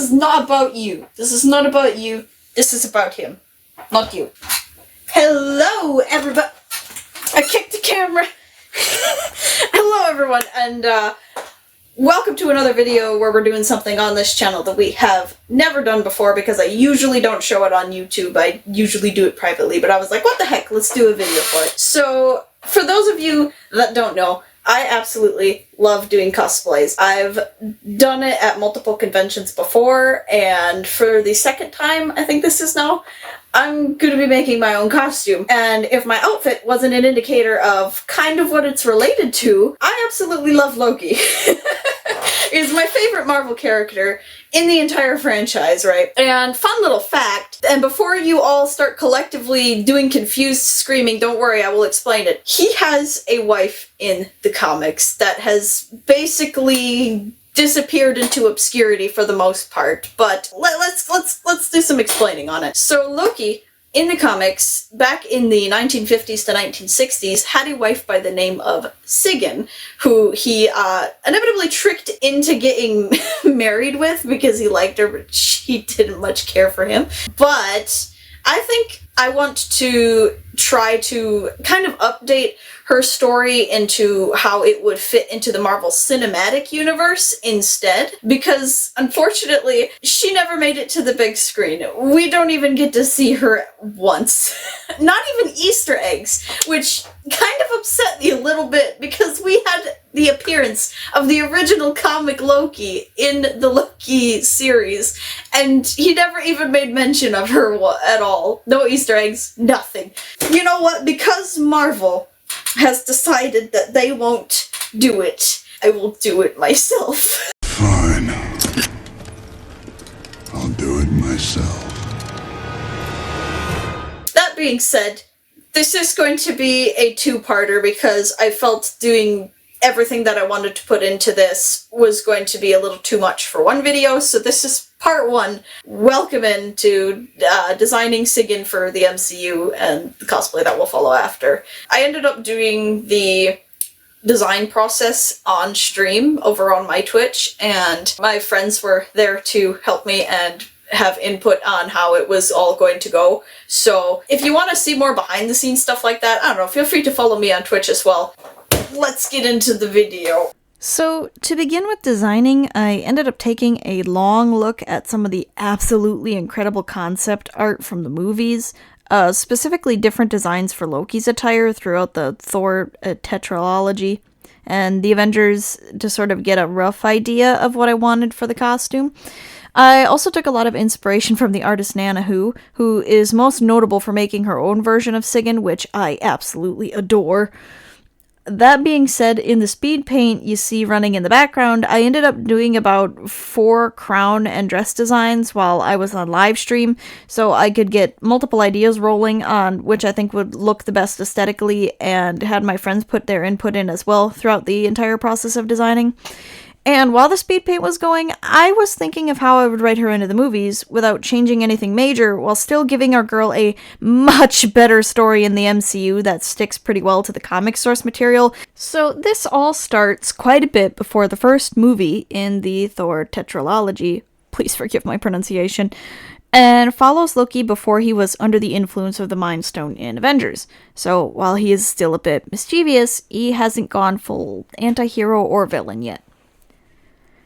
is not about you. This is not about you. This is about him. Not you. Hello, everybody. I kicked the camera. Hello, everyone, and welcome to another video where we're doing something on this channel that we have never done before because I usually don't show it on YouTube. I usually do it privately, but I was like, what the heck, let's do a video for it. So, for those of you that don't know, I absolutely love doing cosplays. I've done it at multiple conventions before, and for the second time, I think this is now, I'm going to be making my own costume. And if my outfit wasn't an indicator of kind of what it's related to, I absolutely love Loki. He's my favorite Marvel character in the entire franchise, right? And fun little fact, and before you all start collectively doing confused screaming, don't worry, I will explain it. He has a wife in the comics that has basically disappeared into obscurity for the most part, but let's do some explaining on it. So Loki, in the comics, back in the 1950s to 1960s, had a wife by the name of Sigyn, who he inevitably tricked into getting married with because he liked her, but she didn't much care for him. But I think I want to try to kind of update her story into how it would fit into the Marvel Cinematic Universe instead, because unfortunately she never made it to the big screen. We don't even get to see her once. Not even Easter eggs, which kind of upset me a little bit because we had the appearance of the original comic Loki in the Loki series, and he never even made mention of her at all. No Easter eggs, nothing. You know what? Because Marvel has decided that they won't do it, I will do it myself. Fine. I'll do it myself. That being said, this is going to be a two-parter because I felt doing everything that I wanted to put into this was going to be a little too much for one video, so this is part one. Welcome into designing Sigyn for the MCU and the cosplay that will follow after. I ended up doing the design process on stream over on my Twitch, and my friends were there to help me and have input on how it was all going to go. So if you want to see more behind the scenes stuff like that, I don't know, feel free to follow me on Twitch as well. Let's get into the video. So, to begin with designing, I ended up taking a long look at some of the absolutely incredible concept art from the movies, specifically different designs for Loki's attire throughout the Thor tetralogy, and the Avengers to sort of get a rough idea of what I wanted for the costume. I also took a lot of inspiration from the artist Nana who is most notable for making her own version of Sigyn, which I absolutely adore. That being said, in the speed paint you see running in the background, I ended up doing about 4 crown and dress designs while I was on live stream, so I could get multiple ideas rolling on which I think would look the best aesthetically, and had my friends put their input in as well throughout the entire process of designing. And while the speed paint was going, I was thinking of how I would write her into the movies without changing anything major, while still giving our girl a much better story in the MCU that sticks pretty well to the comic source material. So this all starts quite a bit before the first movie in the Thor tetralogy, please forgive my pronunciation, and follows Loki before he was under the influence of the Mind Stone in Avengers. So while he is still a bit mischievous, he hasn't gone full anti-hero or villain yet.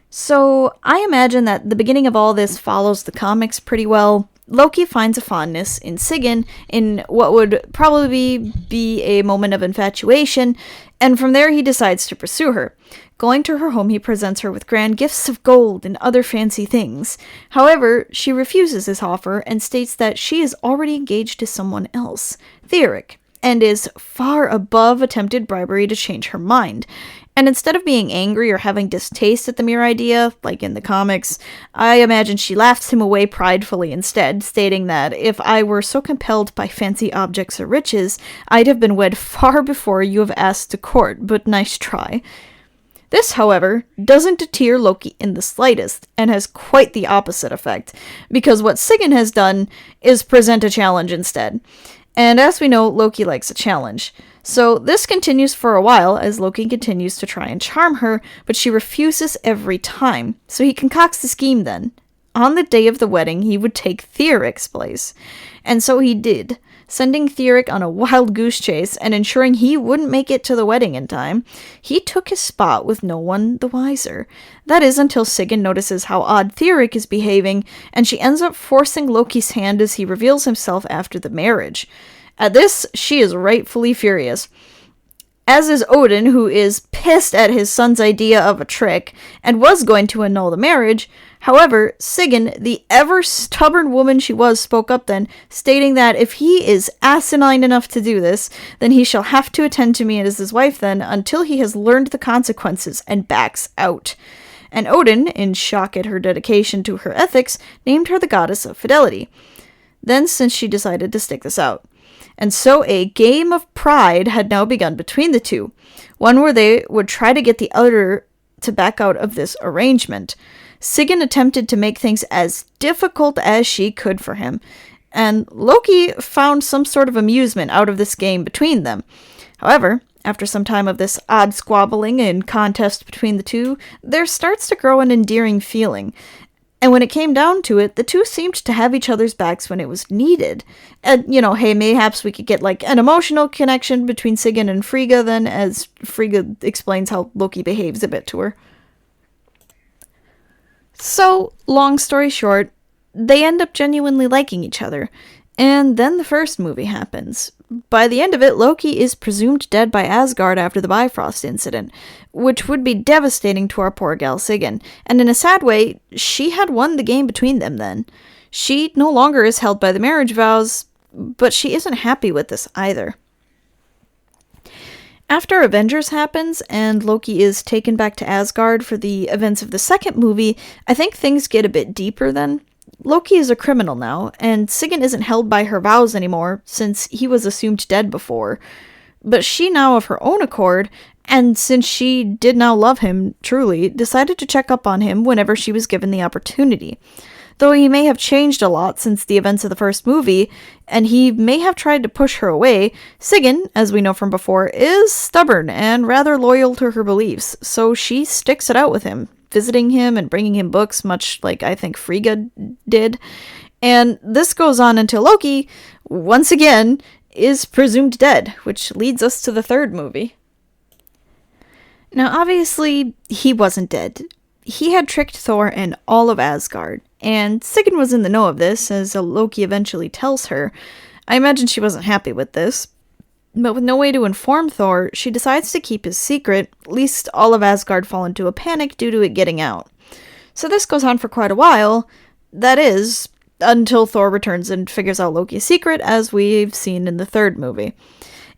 So, I imagine that the beginning of all this follows the comics pretty well. Loki finds a fondness in Sigyn in what would probably be a moment of infatuation, and from there he decides to pursue her. Going to her home, he presents her with grand gifts of gold and other fancy things. However, she refuses his offer and states that she is already engaged to someone else, Theoric, and is far above attempted bribery to change her mind. And instead of being angry or having distaste at the mere idea, like in the comics, I imagine she laughs him away pridefully instead, stating that if I were so compelled by fancy objects or riches, I'd have been wed far before you have asked to court, but nice try. This, however, doesn't deter Loki in the slightest, and has quite the opposite effect, because what Sigyn has done is present a challenge instead. And as we know, Loki likes a challenge. So this continues for a while as Loki continues to try and charm her, but she refuses every time. So he concocts the scheme then. on the day of the wedding he would take Theoric's place. And so he did, sending Theoric on a wild goose chase and ensuring he wouldn't make it to the wedding in time. He took his spot with no one the wiser. That is until Sigyn notices how odd Theoric is behaving, and she ends up forcing Loki's hand as he reveals himself after the marriage. At this, she is rightfully furious. As is Odin, who is pissed at his son's idea of a trick, and was going to annul the marriage. However, Sigyn, the ever-stubborn woman she was, spoke up then, stating that if he is asinine enough to do this, then he shall have to attend to me as his wife then, until he has learned the consequences, and backs out. And Odin, in shock at her dedication to her ethics, named her the goddess of fidelity. Then, since she decided to stick this out. And so a game of pride had now begun between the two, one where they would try to get the other to back out of this arrangement. Sigyn attempted to make things as difficult as she could for him, and Loki found some sort of amusement out of this game between them. However, after some time of this odd squabbling and contest between the two, there starts to grow an endearing feeling. And when it came down to it, the two seemed to have each other's backs when it was needed. And, hey, mayhaps we could get, an emotional connection between Sigyn and Frigga then, as Frigga explains how Loki behaves a bit to her. So, long story short, they end up genuinely liking each other. And then the first movie happens. By the end of it, Loki is presumed dead by Asgard after the Bifrost incident, which would be devastating to our poor gal Sigyn, and in a sad way, she had won the game between them then. She no longer is held by the marriage vows, but she isn't happy with this either. After Avengers happens, and Loki is taken back to Asgard for the events of the second movie, I think things get a bit deeper then. Loki is a criminal now, and Sigyn isn't held by her vows anymore, since he was assumed dead before. But she now, of her own accord, and since she did now love him, truly, decided to check up on him whenever she was given the opportunity. Though he may have changed a lot since the events of the first movie, and he may have tried to push her away, Sigyn, as we know from before, is stubborn and rather loyal to her beliefs, so she sticks it out with him, visiting him and bringing him books, much like I think Frigga did. And this goes on until Loki, once again, is presumed dead, which leads us to the third movie. Now, obviously, he wasn't dead. He had tricked Thor and all of Asgard, and Sigyn was in the know of this, as Loki eventually tells her. I imagine she wasn't happy with this, but with no way to inform Thor, she decides to keep his secret, lest all of Asgard fall into a panic due to it getting out. So this goes on for quite a while, that is, until Thor returns and figures out Loki's secret, as we've seen in the third movie.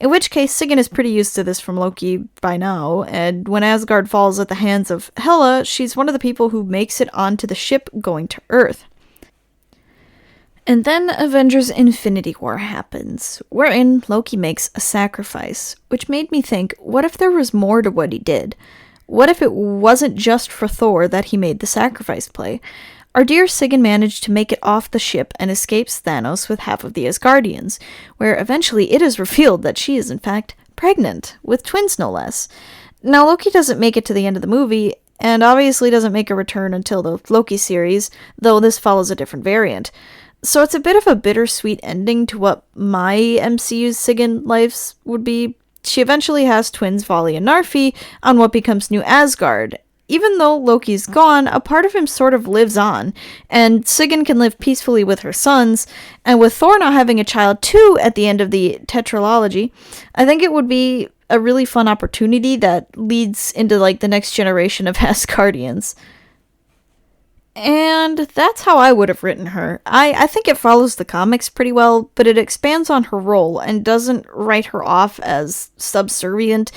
In which case, Sigyn is pretty used to this from Loki by now, and when Asgard falls at the hands of Hela, she's one of the people who makes it onto the ship going to Earth. And then Avengers Infinity War happens, wherein Loki makes a sacrifice, which made me think, what if there was more to what he did? What if it wasn't just for Thor that he made the sacrifice play? Our dear Sigyn managed to make it off the ship and escapes Thanos with half of the Asgardians, where eventually it is revealed that she is in fact pregnant, with twins no less. Now Loki doesn't make it to the end of the movie, and obviously doesn't make a return until the Loki series, though this follows a different variant. So it's a bit of a bittersweet ending to what my MCU's Sigyn lives would be. She eventually has twins Vali and Narfi on what becomes New Asgard. Even though Loki's gone, a part of him sort of lives on, and Sigyn can live peacefully with her sons, and with Thor now having a child too at the end of the tetralogy, I think it would be a really fun opportunity that leads into the next generation of Asgardians. And that's how I would have written her. I think it follows the comics pretty well, but it expands on her role and doesn't write her off as subservient.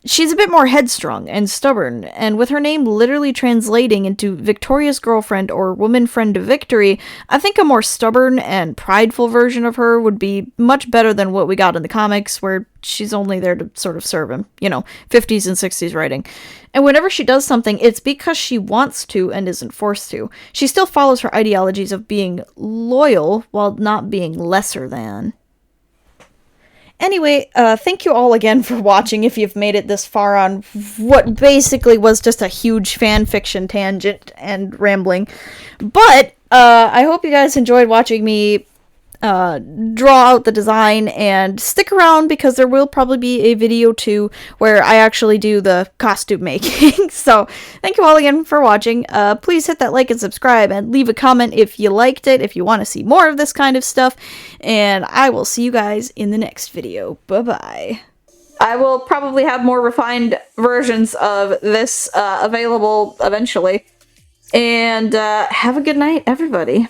She's a bit more headstrong and stubborn, and with her name literally translating into Victoria's girlfriend or woman friend of victory, I think a more stubborn and prideful version of her would be much better than what we got in the comics, where she's only there to sort of serve him. 50s and 60s writing. And whenever she does something, it's because she wants to and isn't forced to. She still follows her ideologies of being loyal while not being lesser than. Anyway, thank you all again for watching if you've made it this far on what basically was just a huge fan fiction tangent and rambling. But, I hope you guys enjoyed watching me draw out the design, and stick around because there will probably be a video too where I actually do the costume making. So thank you all again for watching. Please hit that like and subscribe and leave a comment if you liked it, if you want to see more of this kind of stuff, and I will see you guys in the next video. Bye bye. I will probably have more refined versions of this available eventually, and have a good night, everybody.